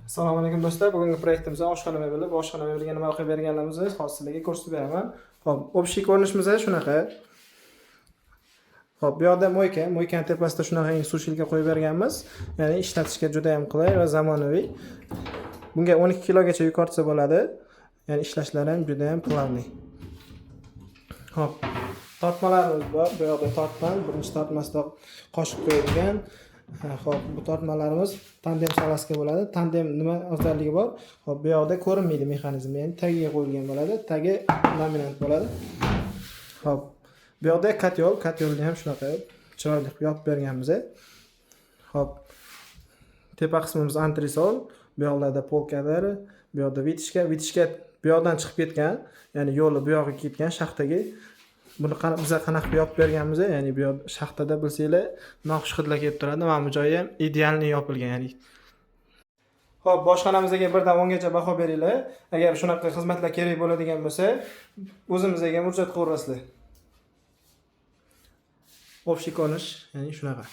Assalomu alaykum do'stlar. Bugungi proyektimizda oshxona mebeli, oshxona mebeliga nima qilib berganligimizni hozir sizlarga ko'rsatib beraman. Xo'p, общий ko'rinishimiz shunaqa. Xo'p, bu yoqda moykani tepasida shunaqa sushilka qo'yib berganmiz. Ya'ni ishlatishga juda ham qulay va zamonaviy. Bunga 12 kilogacha yuk ortsa bo'ladi. Ya'ni ishlashlari ham juda ham planli. Xo'p, tortmalarimiz bor. Bu yoqda tortman, birinchi tortmasida qoshiq qo'yilgan. Xo'p, bu tortmalarimiz tandem salaska bo'ladi. Tandem nima afzalligi bor? Xo'p, bu yoqda ko'rinmaydi mexanizm, ya'ni tagiga qo'yilgan bo'ladi. Tagi dominant bo'ladi. Xo'p, bu yoqda katyolni ham shunaqa chiroyli qilib yopib berganmiz. Xo'p, tepa qismimiz antresol, bu yoqlarda polkalar, bu yoqda vitishka bu yoqdan chiqib ketgan, ya'ni yo'li bu yoqqa ketgan shaxtaga. Buni biza qanaqa qilib yopib berganmiz, ya'ni bu yoq shaxtada bilsanglar, noxush hidlar kelib turadi. Mana bu joyi ham idealni yopilgan, ya'ni. Xo'p, boshxonamizga 1 dan 10 gacha baho beringlar. Agar shunaqa xizmatlar kerak bo'ladigan bo'lsa, o'zimizga murojaat qilaverasizlar. Общий ko'rinish, ya'ni shunaqa.